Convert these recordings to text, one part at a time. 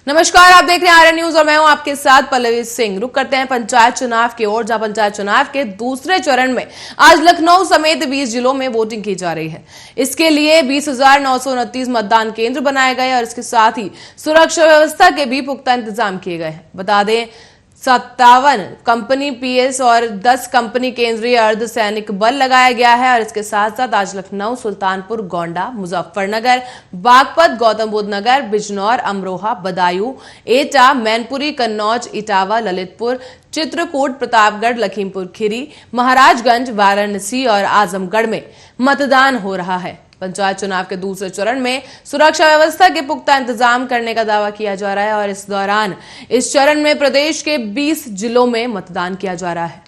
नमस्कार, आप देख रहे हैं आर्यन न्यूज और मैं हूं आपके साथ पल्लवी सिंह। रुक करते हैं पंचायत चुनाव की ओर, जहां पंचायत चुनाव के दूसरे चरण में आज लखनऊ समेत 20 जिलों में वोटिंग की जा रही है। इसके लिए 20,929 मतदान केंद्र बनाए गए और इसके साथ ही सुरक्षा व्यवस्था के भी पुख्ता इंतजाम किए गए हैं। बता दें 57 कंपनी पीएस और 10 कंपनी केंद्रीय अर्धसैनिक बल लगाया गया है और इसके साथ साथ आज लखनऊ, सुल्तानपुर, गोंडा, मुजफ्फरनगर, बागपत, गौतम बुद्ध नगर, बिजनौर, अमरोहा, बदायूं, एटा, मैनपुरी, कन्नौज, इटावा, ललितपुर, चित्रकूट, प्रतापगढ़, लखीमपुर खीरी, महाराजगंज, वाराणसी और आजमगढ़ में मतदान हो रहा है। पंचायत चुनाव के दूसरे चरण में सुरक्षा व्यवस्था के पुख्ता इंतजाम करने का दावा किया जा रहा है और इस दौरान इस चरण में प्रदेश के 20 जिलों में मतदान किया जा रहा है,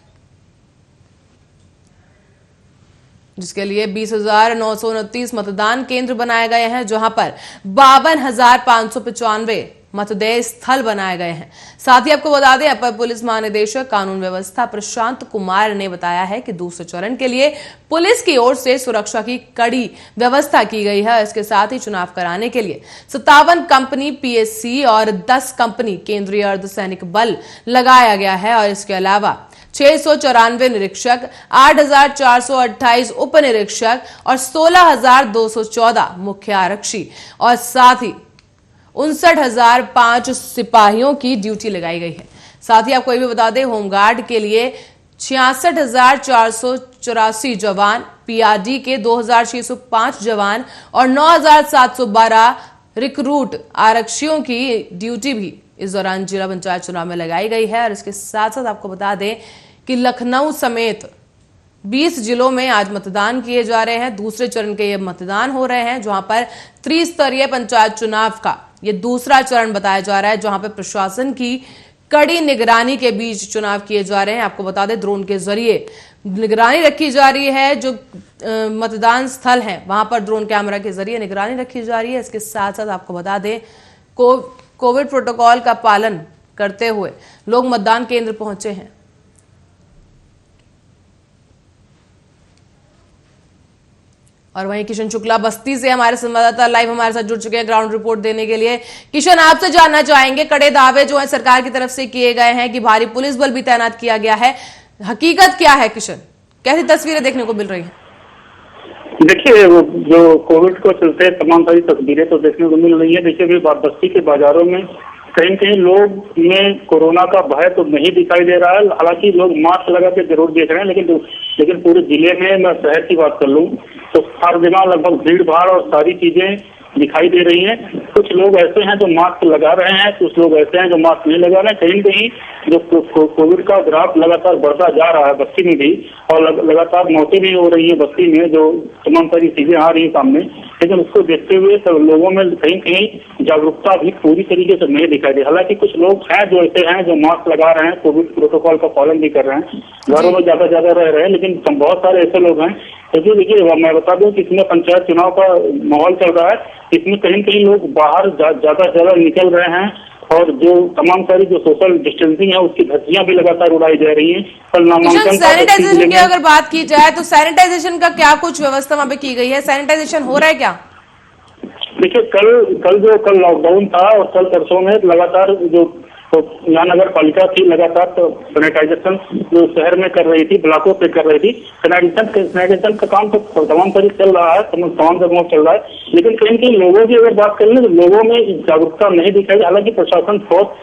जिसके लिए 20,929 मतदान केंद्र बनाए गए हैं, जहां पर 52,595 मतदेय स्थल बनाए गए हैं। साथ ही आपको बता दें, अपर पुलिस महानिदेशक कानून व्यवस्था प्रशांत कुमार ने बताया है कि दूसरे चरण के लिए पुलिस की ओर से सुरक्षा की कड़ी व्यवस्था की गई है। इसके साथ ही चुनाव कराने के लिए 57 कंपनी पीएससी और 10 कंपनी केंद्रीय अर्धसैनिक बल लगाया गया है और इसके अलावा 694 निरीक्षक, 8,428 उप निरीक्षक और 16,214 मुख्य आरक्षी और साथ ही 59,005 सिपाहियों की ड्यूटी लगाई गई है। साथ ही आपको ये भी बता दें, होमगार्ड के लिए 66,484 जवान, पीआरडी के 2,605 जवान और 9,712 रिक्रूट आरक्षियों की ड्यूटी भी इस दौरान जिला पंचायत चुनाव में लगाई गई है। और इसके साथ साथ आपको बता दें कि लखनऊ समेत 20 जिलों में आज मतदान किए जा रहे हैं। दूसरे चरण के ये मतदान हो रहे हैं, जहां पर त्रिस्तरीय पंचायत चुनाव का ये दूसरा चरण बताया जा रहा है, जहां पर प्रशासन की कड़ी निगरानी के बीच चुनाव किए जा रहे हैं। आपको बता दें, ड्रोन के जरिए निगरानी रखी जा रही है। जो मतदान स्थल है वहां पर ड्रोन कैमरा के जरिए निगरानी रखी जा रही है। इसके साथ साथ आपको बता दें, कोविड प्रोटोकॉल का पालन करते हुए लोग मतदान केंद्र पहुंचे हैं। और वहीं किशन शुक्ला बस्ती से हमारे संवाददाता लाइव हमारे साथ जुड़ चुके हैं ग्राउंड रिपोर्ट देने के लिए। किशन, आपसे जानना चाहेंगे, कड़े दावे जो है सरकार की तरफ से किए गए हैं कि भारी पुलिस बल भी तैनात किया गया है, हकीकत क्या है किशन? कैसी तस्वीरें देखने को मिल रही हैं? देखिए, जो कोविड को चलते तमाम सारी तस्वीरें तो देखने को मिल रही है। देखिए, अभी बस्ती के बाजारों में कहीं कहीं लोग में कोरोना का भय तो नहीं दिखाई दे रहा है। हालांकि लोग मास्क लगा के जरूर देख रहे हैं, लेकिन पूरे जिले में मैं शहर की बात कर लूं तो हर जगह लगभग भीड़ भाड़ और सारी चीजें दिखाई दे रही हैं। कुछ लोग ऐसे हैं जो मास्क लगा रहे हैं, कुछ लोग ऐसे हैं जो मास्क नहीं लगा रहे हैं। कहीं कहीं जो कोविड का ग्राफ लगातार बढ़ता जा रहा है बस्ती में भी, और लगातार मौतें भी हो रही है बस्ती में, जो तमाम सारी चीजें आ रही है सामने। लेकिन उसको देखते हुए सब लोगों में कहीं कहीं जागरूकता भी पूरी तरीके से नहीं दिखाई दी। हालांकि कुछ लोग हैं जो ऐसे हैं जो मास्क लगा रहे हैं, कोविड प्रोटोकॉल का पालन भी कर रहे हैं, घरों में ज्यादा रह रहे हैं, लेकिन बहुत सारे ऐसे लोग हैं। क्योंकि देखिए, मैं बता दूं कि इसमें पंचायत चुनाव का माहौल चल रहा है। इसमें कहीं कहीं लोग बाहर ज्यादा निकल रहे हैं और जो तमाम सारी जो सोशल डिस्टेंसिंग है उसकी धज्जियां भी लगातार उड़ाई जा रही हैं। कल नामांकन सैनिटाइजेशन की अगर बात की जाए तो सैनिटाइजेशन का क्या कुछ व्यवस्था वहां पे की गई है? सैनिटाइजेशन हो रहा है क्या? देखिए, कल लॉकडाउन था और कल परसों में लगातार जो यहाँ नगर पालिका थी लगातार तो सैनिटाइजेशन जो शहर में कर रही थी, ब्लॉकों पे कर रही थी। सैनिटाइजेशन का काम तो तमाम तरीके चल रहा है, तमाम जगहों चल रहा है। लेकिन कहीं कहीं लोगों की अगर बात करें तो लोगों में जागरूकता नहीं दिखाई। हालांकि प्रशासन बहुत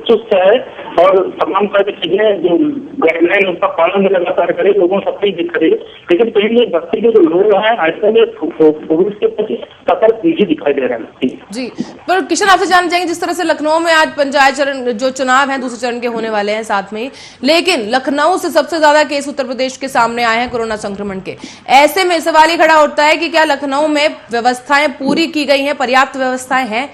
चुस्त है और तमाम सारी चीजें जो गाइडलाइन उसका पालन लगातार करे, लोगों से अपील भी करे। लेकिन कहीं कहीं बस्ती के जो लोग हैं ऐसे में कोविड के प्रति सतर्क नहीं दिखाई दे रहे हैं। जी, पर किशन, आपसे जानना चाहेंगे, जिस तरह से लखनऊ में आज पंचायत चरण जो चुनाव हैं दूसरे चरण के होने वाले हैं साथ में ही, लेकिन लखनऊ से सबसे ज्यादा केस उत्तर प्रदेश के सामने आए हैं कोरोना संक्रमण के। ऐसे में सवाल ही खड़ा होता है कि क्या लखनऊ में व्यवस्थाएं पूरी की गई हैं, पर्याप्त व्यवस्थाएं हैं?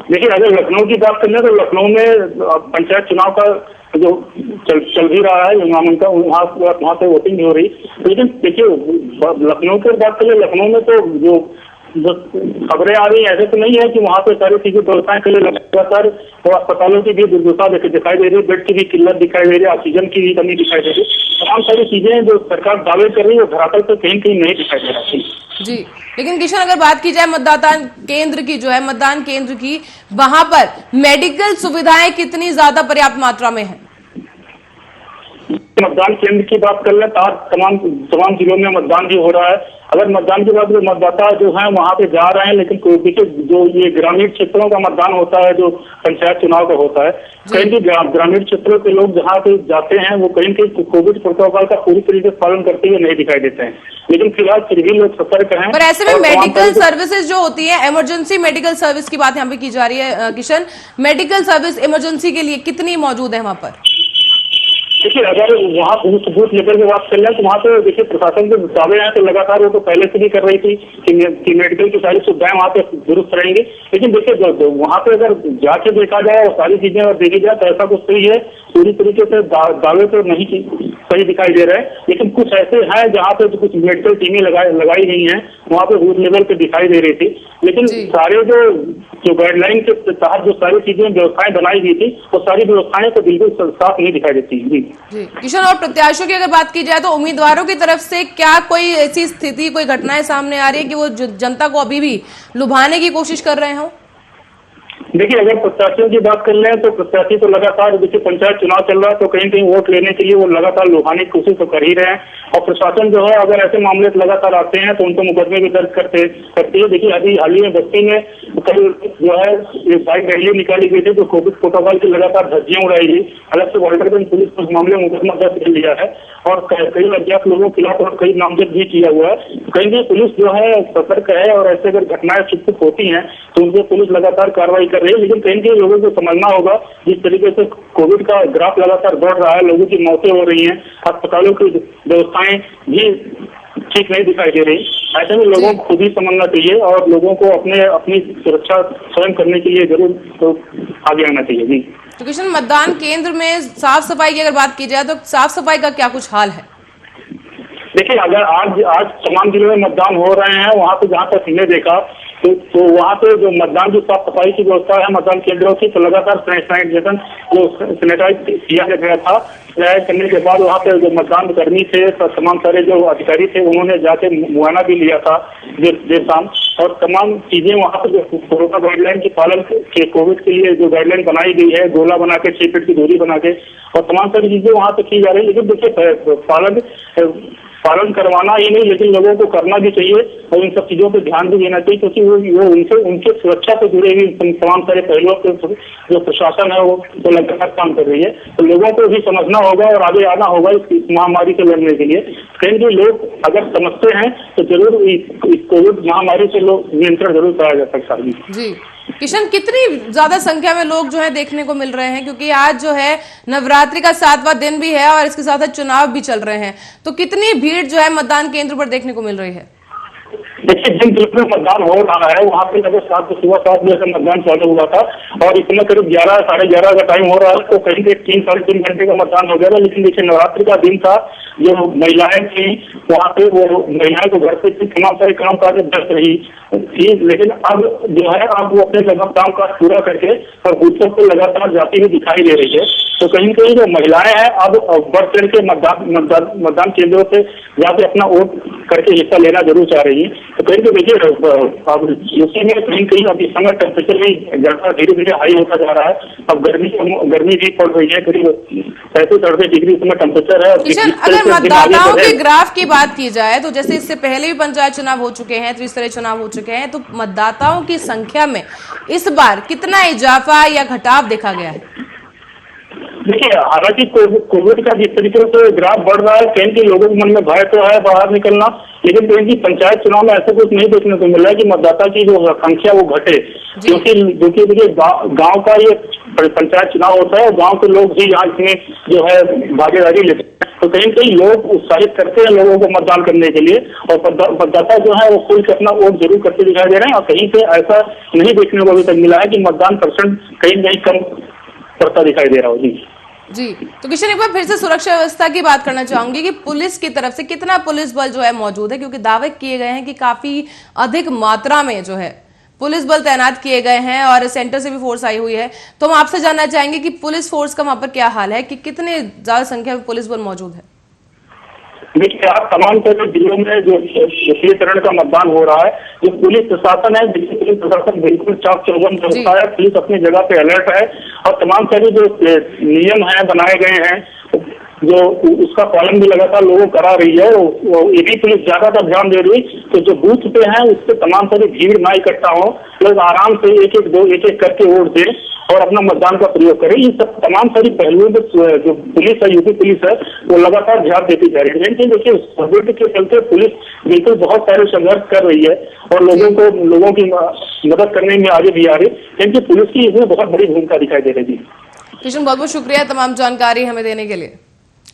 देखिए, अगर लखनऊ की बात करें तो लखनऊ में पंचायत चुनाव का जो चल भी रहा है, नामांकन वहाँ पे वोटिंग नहीं हो रही। लेकिन देखिए, लखनऊ की बात करें, लखनऊ में तो जो जो खबरें आ रही हैं ऐसे तो नहीं है कि वहाँ पे सारी चीजें व्यवस्थाएं के लिए लगातार और अस्पतालों की भी दुर्दशा दिखाई दे रही है, बेड की भी किल्लत दिखाई दे रही है, ऑक्सीजन की भी कमी दिखाई दे रही है। तमाम सारी चीजें जो सरकार दावे कर रही है वो धरातल पर कहीं कहीं नहीं दिखाई दे रही जी। लेकिन किशन, अगर बात की जाए मतदान केंद्र की, जो है मतदान केंद्र की, वहां पर मेडिकल सुविधाएं कितनी ज्यादा पर्याप्त मात्रा में है? मतदान केंद्र की बात कर ले तो आज तमाम जिलों में मतदान भी हो रहा है। अगर मतदान के बाद मतदाता जो है वहां पे जा रहे हैं, लेकिन देखिए जो ये ग्रामीण क्षेत्रों का मतदान होता है, जो पंचायत चुनाव का होता है, कहीं भी ग्रामीण क्षेत्रों के लोग जहाँ पे जाते हैं वो कहीं कहीं कोविड प्रोटोकॉल का पूरी तरीके से पालन करते हुए नहीं दिखाई देते हैं। लेकिन फिलहाल फिर भी लोग सतर्क हैं। पर ऐसे में मेडिकल सर्विसेज जो होती है, इमरजेंसी मेडिकल सर्विस की बात यहाँ पे की जा रही है किशन, मेडिकल सर्विस इमरजेंसी के लिए कितनी मौजूद है वहां पर? देखिए, अगर वहाँ बूथ लेवल की बात कर लें तो वहाँ पे देखिए प्रशासन के दावे हैं तो लगातार वो तो पहले से भी कर रही थी कि मेडिकल की सारी सुविधाएं वहाँ पे दुरुस्त रहेंगी। लेकिन देखिए वहाँ पे अगर जाके देखा जाए और सारी चीजें अगर देखी जाए तो ऐसा कुछ सही है, पूरी तरीके से दावे तो नहीं सही दिखाई दे रहे हैं। लेकिन कुछ ऐसे हैं जहाँ पे कुछ मेडिकल टीमें लगाई गई हैं, वहाँ पे बूथ लेवल पे दिखाई दे रही थी। लेकिन सारे जो गाइडलाइन के तहत जो सारी चीजें व्यवस्थाएं बनाई गई थी वो सारी व्यवस्थाएं तो बिल्कुल साफ नहीं दिखाई देती। जी किशन, और प्रत्याशियों की अगर बात की जाए तो उम्मीदवारों की तरफ से क्या कोई ऐसी स्थिति, कोई घटनाएं सामने आ रही है कि वो जनता को अभी भी लुभाने की कोशिश कर रहे हो? देखिए, अगर प्रत्याशियों की बात कर लें तो प्रत्याशी तो लगातार, देखिए पंचायत चुनाव चल रहा है तो कहीं कहीं वोट लेने के लिए वो लगातार लुभाने की कोशिश तो कर ही रहे हैं। और प्रशासन जो है अगर ऐसे मामले लगातार आते हैं तो उनको मुकदमे भी दर्ज करती है। देखिए अभी हाल ही में बस्ती में कल जो है एक बाइक रैली निकाली गई थी तो कोविड प्रोटोकॉल की लगातार धज्जियां उड़ाई गई। अलग से वाल्टरगंज पुलिस ने उस मामले में मुकदमा दर्ज कर लिया है और कई अज्ञात लोगों के खिलाफ और कई नामजद भी किया हुआ है। कहीं भी पुलिस जो है सतर्क है और ऐसे अगर घटनाएं छिटपुट होती हैं तो उनसे पुलिस लगातार कार्रवाई कर रही है। लेकिन कहीं कहीं लोगों को समझना होगा जिस तरीके से कोविड का ग्राफ लगातार बढ़ रहा है, लोगों की मौतें हो रही हैं, अस्पतालों की व्यवस्थाएं भी ठीक नहीं दिखाई दे रही। ऐसे में लोगों को खुद ही समझना चाहिए और लोगों को अपनी सुरक्षा स्वयं करने के लिए जरूर तो आगे आना चाहिए। जी तो किशन, मतदान केंद्र में साफ सफाई की अगर बात की जाए तो साफ सफाई का क्या कुछ हाल है? देखिए, अगर आज तमाम जिलों में मतदान हो रहे हैं, वहाँ पे जहाँ तक हमने देखा तो वहाँ पे जो मतदान की साफ सफाई की व्यवस्था है मतदान केंद्रों की, तो लगातार सैनिटाइजेशन जो सैनिटाइज किया गया था। सैनिटाइज करने के बाद वहाँ पे जो मतदान कर्मी थे, तो तमाम सारे जो अधिकारी थे उन्होंने जाके मुआयना भी लिया था देर शाम। और तमाम चीजें वहाँ पे जो कोरोना गाइडलाइन के पालन के कोविड के लिए जो गाइडलाइन बनाई गई है, गोला बना के 6 फीट की दूरी बना के, और तमाम सारी चीजें वहाँ पे की जा रही है। लेकिन देखिए पालन करवाना ही नहीं, लेकिन लोगों को करना भी चाहिए और इन सब चीजों पर ध्यान भी देना चाहिए, क्योंकि वो उनके सुरक्षा से जुड़े हुए तमाम सारे पहलुओं पे जो प्रशासन है वो लगातार काम कर रही है। तो लोगों को भी समझना होगा और आगे आना होगा इस महामारी से लड़ने के लिए। कहीं भी लोग अगर समझते हैं तो जरूर इस कोविड महामारी से लोग नियंत्रण जरूर कराया जा सकता है। जी किशन, कितनी ज्यादा संख्या में लोग जो है देखने को मिल रहे हैं, क्योंकि आज जो है नवरात्रि का 7वां दिन भी है और इसके साथ साथ चुनाव भी चल रहे हैं, तो कितनी भीड़ जो है मतदान केंद्र पर देखने को मिल रही है? देखिए, जिन जिलों में मतदान हो रहा है वहाँ पे लगभग सुबह 7 बजे से मतदान चालू हुआ था और इसमें करीब 11 साढ़े 11 का टाइम हो रहा है, तो कहीं 3 साढ़े 3 घंटे का मतदान हो गया। लेकिन देखिए नवरात्रि का दिन था, जो महिलाएं थी वहाँ पे वो महिलाएं को घर पे तमाम सारे काम काज व्यस्त रही थी। लेकिन अब जो है अब वो अपने लगभग काम काज पूरा करके और बूथों पर लगातार जाती हुई दिखाई दे रही है। तो कहीं कहीं जो महिलाएं हैं अब बढ़ चढ़ के मतदान केंद्रों से जाके अपना वोट करके हिस्सा लेना जरूर चाह रही है। तो कहीं तो देखिए अब यूपी में कहीं अब इस समय टेम्परेचर भी धीरे धीरे हाई होता जा रहा है। अब गर्मी भी पड़ रही है, करीब 35-38 डिग्री इस समय टेम्परेचर है। अगर मतदाताओं के ग्राफ की बात की जाए तो जैसे इससे पहले भी पंचायत चुनाव हो चुके हैं, त्रिस्तरीय चुनाव हो चुके हैं, तो मतदाताओं की संख्या में इस बार कितना इजाफा या घटाव देखा गया है? देखिए, हालांकि कोविड का जिस तरीके से ग्राफ बढ़ रहा है, कहीं के लोगों के मन में भय तो है बाहर निकलना, लेकिन कहीं की पंचायत चुनाव में ऐसा कुछ नहीं देखने को मिल रहा है कि मतदाता की जो संख्या वो घटे, क्योंकि देखिए गांव का ये पंचायत चुनाव होता है, गांव के लोग ही यहाँ इसमें जो है भागीदारी लेते हैं। तो कहीं कहीं लोग उत्साहित करते हैं लोगों को मतदान करने के लिए और मतदाता जो है वो खुल के अपना वोट जरूर करते दिखाई दे रहे हैं। और कहीं से ऐसा नहीं देखने को अभी तक मिला है कि मतदान % कहीं कहीं कम पड़ता दिखाई दे रहा हो। जी जी, तो किशन एक बार फिर से सुरक्षा व्यवस्था की बात करना चाहूंगी कि पुलिस की तरफ से कितना पुलिस बल जो है मौजूद है, क्योंकि दावे किए गए हैं कि काफी अधिक मात्रा में जो है पुलिस बल तैनात किए गए हैं और सेंटर से भी फोर्स आई हुई है। तो हम आपसे जानना चाहेंगे कि पुलिस फोर्स का वहां पर क्या हाल है, कि कितने ज्यादा संख्या में पुलिस बल मौजूद है। देखिए, आप तमाम तरह जिलों में जो दूसरे चरण का मतदान हो रहा है, जो पुलिस प्रशासन है, दिल्ली पुलिस प्रशासन बिल्कुल चाक चौबंद व्यवस्था है, पुलिस अपनी जगह पे अलर्ट है और तमाम तरह जो नियम है बनाए गए हैं जो उसका पालन भी लगातार लोगों करा रही है। वो यदि पुलिस ज्यादातर ध्यान दे रही तो जो बूथ पे है उस पर तमाम तरह भीड़ ना इकट्ठा हो, लोग आराम से एक एक करके वोट दें और अपना मतदान का प्रयोग करें। इन सब तमाम सारी पहलुओं पर जो पुलिस है, यूपी पुलिस है, वो लगातार ध्यान देती जा रही है। लेकिन देखिए, कोविड के चलते पुलिस बिल्कुल बहुत सारे संघर्ष कर रही है और लोगों की मदद करने में आगे भी आ रही है, क्योंकि पुलिस की इसमें बहुत बड़ी भूमिका दिखाई दे रही है। किशन, बहुत बहुत शुक्रिया तमाम जानकारी हमें देने के लिए।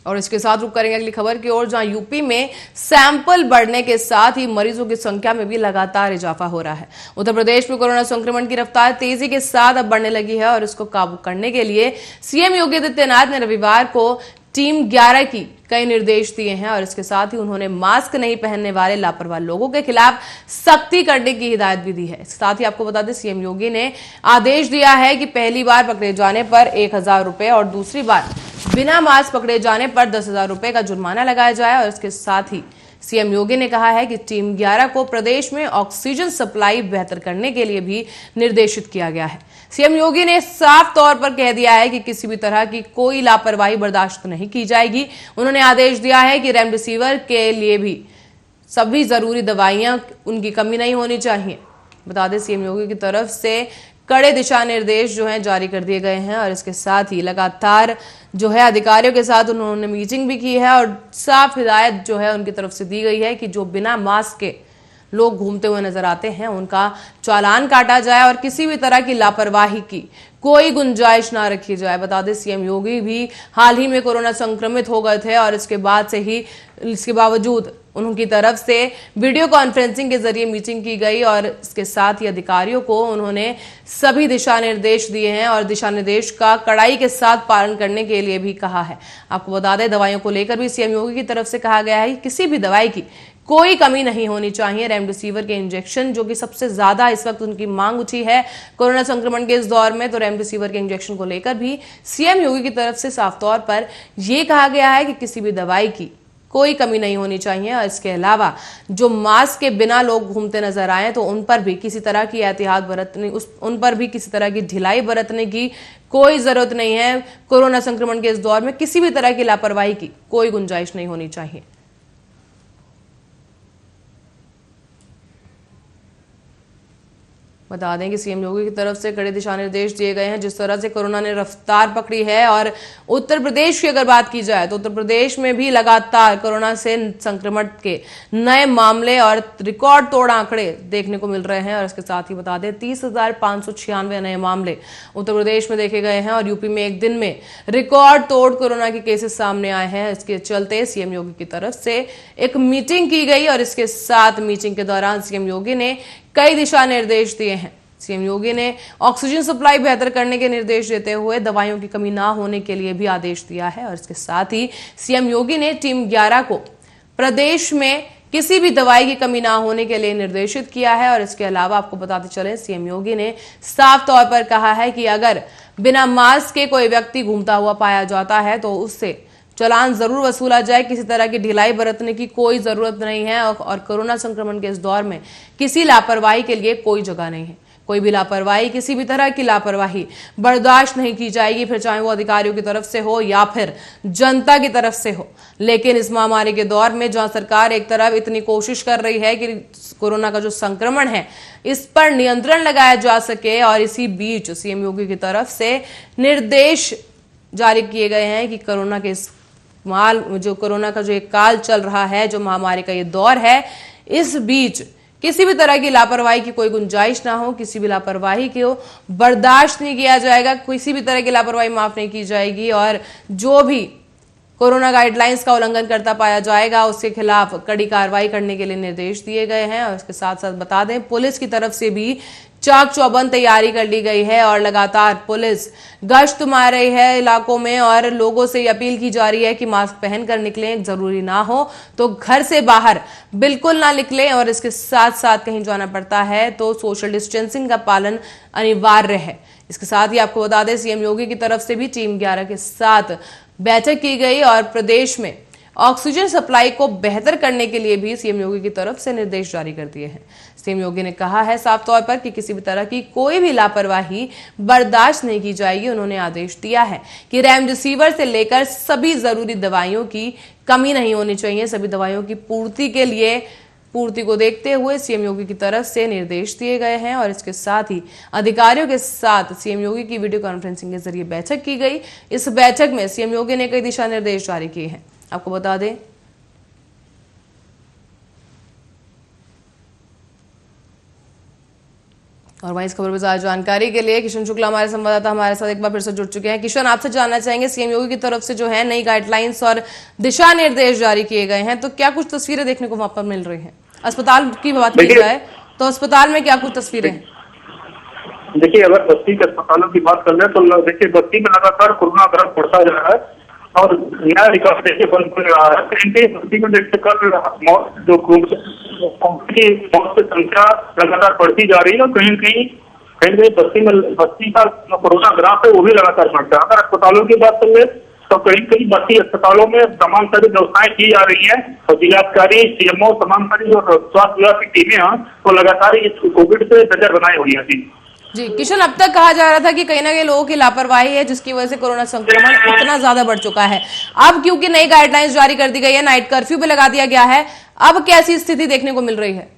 और इसके साथ रुक करेंगे अगली खबर की ओर, जहां यूपी में सैंपल बढ़ने के साथ ही मरीजों की संख्या में भी लगातार इजाफा हो रहा है। उत्तर प्रदेश में कोरोना संक्रमण की रफ्तार तेजी के साथ अब बढ़ने लगी है और इसको काबू करने के लिए सीएम योगी आदित्यनाथ ने रविवार को टीम 11 की कई निर्देश दिए हैं और इसके साथ ही उन्होंने मास्क नहीं पहनने वाले लापरवाह लोगों के खिलाफ सख्ती करने की हिदायत भी दी है। इसके साथ ही आपको बता दें, सीएम योगी ने आदेश दिया है कि पहली बार पकड़े जाने पर 1,000 रुपए और दूसरी बार बिना मास्क पकड़े जाने पर 10,000 रुपए का जुर्माना लगाया जाए। और इसके साथ ही सीएम योगी ने कहा है कि टीम 11 को प्रदेश में ऑक्सीजन सप्लाई बेहतर करने के लिए भी निर्देशित किया गया है। सीएम योगी ने साफ तौर पर कह दिया है कि किसी भी तरह की कोई लापरवाही बर्दाश्त नहीं की जाएगी। उन्होंने आदेश दिया है कि रेमडेसिविर के लिए भी सभी जरूरी दवाइयां उनकी कमी नहीं होनी चाहिए। बता दें, सीएम योगी की तरफ से कड़े दिशा निर्देश जो हैं जारी कर दिए गए हैं और इसके साथ ही लगातार जो है अधिकारियों के साथ उन्होंने मीटिंग भी की है और साफ हिदायत जो है उनकी तरफ से दी गई है कि जो बिना मास्क के लोग घूमते हुए नजर आते हैं उनका चालान काटा जाए और किसी भी तरह की लापरवाही की कोई गुंजाइश ना रखी जाए। बता दें, सीएम योगी भी हाल ही में कोरोना संक्रमित हो गए थे और इसके बावजूद उनकी तरफ से वीडियो कॉन्फ्रेंसिंग के जरिए मीटिंग की गई और इसके साथ ही अधिकारियों को उन्होंने सभी दिशा निर्देश दिए हैं और दिशा निर्देश का कड़ाई के साथ पालन करने के लिए भी कहा है। आपको बता दें, दवाइयों को लेकर भी सीएम योगी की तरफ से कहा गया है कि किसी भी दवाई की कोई कमी नहीं होनी चाहिए। रेमडेसिविर के इंजेक्शन जो कि सबसे ज्यादा इस वक्त उनकी मांग उठी है कोरोना संक्रमण के इस दौर में, तो रेमडेसिविर के इंजेक्शन को लेकर भी सीएम योगी की तरफ से साफ तौर पर यह कहा गया है कि किसी भी दवाई की कोई कमी नहीं होनी चाहिए। और इसके अलावा जो मास्क के बिना लोग घूमते नजर आए तो उन पर भी किसी तरह की एहतियात बरतने, उन पर भी किसी तरह की ढिलाई बरतने की कोई जरूरत नहीं है। कोरोना संक्रमण के इस दौर में किसी भी तरह की लापरवाही की कोई गुंजाइश नहीं होनी चाहिए। बता दें कि सीएम योगी की तरफ से कड़े दिशा निर्देश दिए गए हैं। जिस तरह से कोरोना ने रफ्तार पकड़ी है और उत्तर प्रदेश की अगर बात की जाए तो उत्तर प्रदेश में भी लगातार कोरोना से संक्रमण के नए मामले और रिकॉर्ड तोड़ आंकड़े देखने को मिल रहे हैं। और इसके साथ ही बता दें, 30,596 नए मामले उत्तर प्रदेश में देखे गए हैं और यूपी में एक दिन में रिकॉर्ड तोड़ कोरोना के केसेस सामने आए हैं। इसके चलते सीएम योगी की तरफ से एक मीटिंग की गई और इसके साथ मीटिंग के दौरान सीएम योगी ने कई दिशा निर्देश दिए हैं। सीएम योगी ने ऑक्सीजन सप्लाई बेहतर करने के निर्देश देते हुए दवाइयों की कमी ना होने के लिए भी आदेश दिया है। और इसके साथ ही सीएम योगी ने टीम 11 को प्रदेश में किसी भी दवाई की कमी ना होने के लिए निर्देशित किया है। और इसके अलावा आपको बताते चले, सीएम योगी ने साफ तौर पर कहा है कि अगर बिना मास्क के कोई व्यक्ति घूमता हुआ पाया जाता है तो उससे चालान जरूर वसूला जाए। किसी तरह की ढिलाई बरतने की कोई जरूरत नहीं है और कोरोना संक्रमण के इस दौर में किसी लापरवाही के लिए कोई जगह नहीं है। कोई भी लापरवाही, किसी भी तरह की लापरवाही बर्दाश्त नहीं की जाएगी, फिर चाहे वो अधिकारियों की तरफ से हो या फिर जनता की तरफ से हो। लेकिन इस महामारी के दौर में जहां सरकार एक तरफ इतनी कोशिश कर रही है कि कोरोना का जो संक्रमण है इस पर नियंत्रण लगाया जा सके, और इसी बीच सीएम योगी की तरफ से निर्देश जारी किए गए हैं कि कोरोना के इस कोरोना का जो एक काल चल रहा है, जो महामारी का ये दौर है, इस बीच किसी भी तरह की लापरवाही की कोई गुंजाइश ना हो। किसी भी लापरवाही को बर्दाश्त नहीं किया जाएगा, किसी भी तरह की लापरवाही माफ नहीं की जाएगी और जो भी कोरोना गाइडलाइंस का उल्लंघन करता पाया जाएगा उसके खिलाफ कड़ी कार्रवाई करने के लिए निर्देश दिए गए हैं। और इसके साथ साथ बता दें, पुलिस की तरफ से भी चाक चौबंद तैयारी कर ली गई है और लगातार पुलिस गश्त मार रही है इलाकों में और लोगों से अपील की जा रही है कि मास्क पहनकर निकलें, जरूरी ना हो तो घर से बाहर बिल्कुल ना निकलें और इसके साथ साथ कहीं जाना पड़ता है तो सोशल डिस्टेंसिंग का पालन अनिवार्य है। इसके साथ ही आपको बता दें सीएम योगी की तरफ से भी टीम 11 के साथ बैठक की गई और प्रदेश में ऑक्सीजन सप्लाई को बेहतर करने के लिए भी सीएम योगी की तरफ से निर्देश जारी कर दिए हैं। सीएम योगी ने कहा है साफ तौर पर कि किसी भी तरह की कोई भी लापरवाही बर्दाश्त नहीं की जाएगी। उन्होंने आदेश दिया है कि रेमडेसिविर से लेकर सभी जरूरी दवाइयों की कमी नहीं होनी चाहिए। सभी दवाइयों की पूर्ति को देखते हुए सीएम योगी की तरफ से निर्देश दिए गए हैं और इसके साथ ही अधिकारियों के साथ सीएम योगी की वीडियो कॉन्फ्रेंसिंग के जरिए बैठक की गई। इस बैठक में सीएम योगी ने कई दिशा निर्देश जारी किए हैं। आपको बता दें और वहीं इस खबर पर ज्यादा जानकारी के लिए किशन शुक्ला हमारे संवाददाता हमारे साथ एक बार फिर से जुड़ चुके हैं। किशन, आपसे जानना चाहेंगे सीएम योगी की तरफ से जो है नई गाइडलाइंस और दिशा निर्देश जारी किए गए हैं, तो क्या कुछ तस्वीरें देखने को वहां पर मिल रही हैं? अस्पताल की बात की जाए तो अस्पताल में क्या कुछ तस्वीरें हैं? देखिए, अगर बस्ती के अस्पतालों की बात कर ले तो देखिए बस्ती में लगातार कोरोना ग्राफ बढ़ता जा रहा है और नया रिकॉर्ड देखिए बन रहा है। कहीं बस्ती में देखिए कल मौत जो कोविड की मौत की संख्या लगातार बढ़ती जा रही है और कहीं कहीं बस्ती का जो कोरोना ग्राफ है वो भी लगातार बढ़ता है। अगर अस्पतालों की बात कर ले तो कहीं बस्ती अस्पतालों में तमाम सारी व्यवस्थाएं की जा रही है और जिलाधिकारी सीएमओ तमाम सारी जो स्वास्थ्य विभाग की टीमें हैं वो लगातार इस कोविड से नजर बनाए हुई है। जी किशन, अब तक कहा जा रहा था कि कहीं ना कहीं लोगों की लापरवाही है जिसकी वजह से कोरोना संक्रमण इतना ज्यादा बढ़ चुका है। अब क्योंकि नई गाइडलाइंस जारी कर दी गई है, नाइट कर्फ्यू भी लगा दिया गया है, अब कैसी स्थिति देखने को मिल रही है?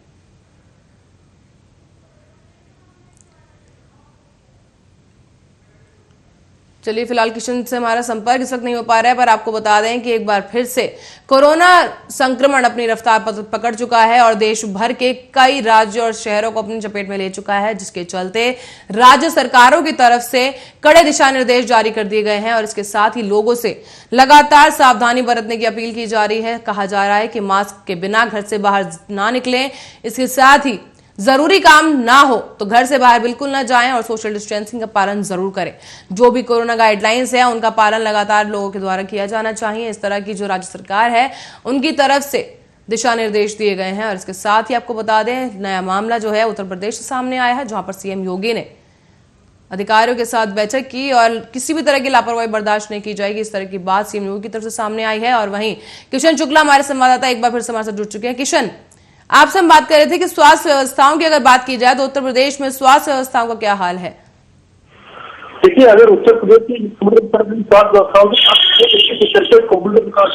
चलिए फिलहाल किशन से हमारा संपर्क इस वक्त नहीं हो पा रहा है, पर आपको बता दें कि एक बार फिर से कोरोना संक्रमण अपनी रफ्तार पकड़ चुका है और देश भर के कई राज्यों और शहरों को अपनी चपेट में ले चुका है, जिसके चलते राज्य सरकारों की तरफ से कड़े दिशा निर्देश जारी कर दिए गए हैं और इसके साथ ही लोगों से लगातार सावधानी बरतने की अपील की जा रही है। कहा जा रहा है कि मास्क के बिना घर से बाहर ना निकलें, इसके साथ ही जरूरी काम ना हो तो घर से बाहर बिल्कुल ना जाएं और सोशल डिस्टेंसिंग का पालन जरूर करें। जो भी कोरोना गाइडलाइंस है उनका पालन लगातार लोगों के द्वारा किया जाना चाहिए। इस तरह की जो राज्य सरकार है उनकी तरफ से दिशा निर्देश दिए गए हैं और इसके साथ ही आपको बता दें नया मामला जो है उत्तर प्रदेश से सामने आया है, जहां पर सीएम योगी ने अधिकारियों के साथ बैठक की और किसी भी तरह की लापरवाही बर्दाश्त नहीं की जाएगी, इस तरह की बात सीएम योगी की तरफ से सामने आई है। और वहीं किशन शुक्ला हमारे संवाददाता एक बार फिर से हमारे साथ जुड़ चुके हैं। किशन, आपसे हम बात कर रहे थे कि स्वास्थ्य व्यवस्थाओं की अगर बात की जाए तो उत्तर प्रदेश में स्वास्थ्य व्यवस्थाओं का क्या हाल है? देखिए, अगर उत्तर प्रदेश की स्वास्थ्य व्यवस्थाओं की कोविड का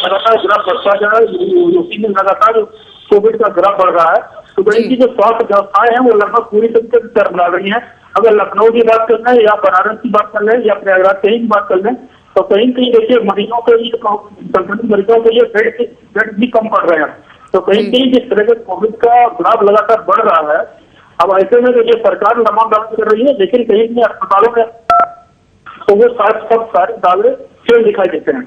लगातार ग्राफ बढ़ता जा रहा है, यूपी में लगातार कोविड का ग्राफ बढ़ रहा है, तो कहीं की जो स्वास्थ्य व्यवस्थाएं हैं वो लगभग पूरी तरीके से चरमरा रही है। अगर लखनऊ की बात कर लें या बनारस की बात कर लें या प्रयागराज कहीं की बात कर लें तो कहीं देखिए मरीजों के लिए संक्रमित मरीजों के लिए बेड भी कम पड़ रहे हैं। तो कहीं जिस तरह से कोविड का ग्राफ लगातार बढ़ रहा है, अब ऐसे में देखिए सरकार तमाम दावे कर रही है लेकिन कहीं अस्पतालों में सब सारे दावे क्यों दिखाई देते हैं।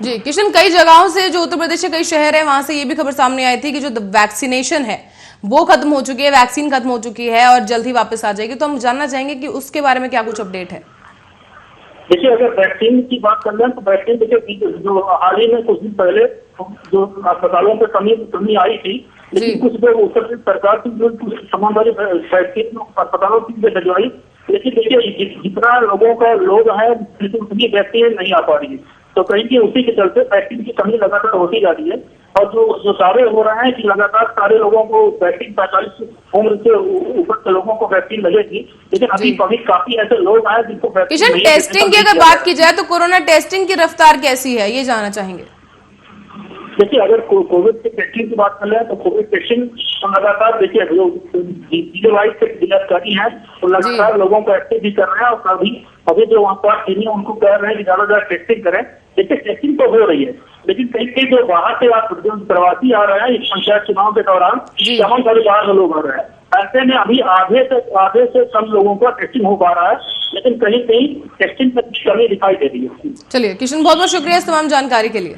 जी किशन, कई जगहों से जो उत्तर प्रदेश के कई शहर है वहां से ये भी खबर सामने आई थी कि जो वैक्सीनेशन है वो खत्म हो चुकी है, वैक्सीन खत्म हो चुकी है और जल्द ही वापस आ जाएगी, तो हम जानना चाहेंगे कि उसके बारे में क्या कुछ अपडेट है? देखिए, अगर वैक्सीन की बात कर लें तो वैक्सीन देखिए जो हाल ही में कुछ दिन पहले जो अस्पतालों में कमी आई थी, लेकिन कुछ उत्तर प्रदेश सरकार की जो तमाम वाली वैक्सीन अस्पतालों की भिजवाई, लेकिन देखिए जितना लोग हैं उतनी वैक्सीन नहीं आ पा रही है। तो कहीं की उसी के चलते वैक्सीन की कमी लगातार होती जा रही है और जो दावे हो रहे हैं कि लगातार सारे लोगों को वैक्सीन 45 उम्र से ऊपर के लोगों को वैक्सीन लगेगी, लेकिन अभी काफी ऐसे लोग हैं जिनको वैक्सीन टेस्टिंग की अगर बात की जाए तो कोरोना टेस्टिंग की रफ्तार कैसी है ये जानना चाहेंगे। देखिए, अगर कोविड के टेस्टिंग की बात कर रहे हैं तो कोविड टेस्टिंग लगातार देखिए जो जिलाधिकारी हैं वो लगातार लोगों को एक्टिव भी कर रहे हैं और अभी जो वहाँ पर टीमें उनको कह रहे हैं कि ज्यादा टेस्टिंग करें। देखिए, टेस्टिंग तो हो रही है लेकिन कहीं जो बाहर से जो प्रवासी आ रहे हैं इस पंचायत चुनाव के दौरान तमाम सारे बाहर से लोग आ रहे हैं। ऐसे में अभी आधे से कम लोगों का टेस्टिंग हो पा रहा है, लेकिन कहीं टेस्टिंग में कमी दिखाई दे रही है। चलिए किशन, बहुत बहुत शुक्रिया इस तमाम जानकारी के लिए।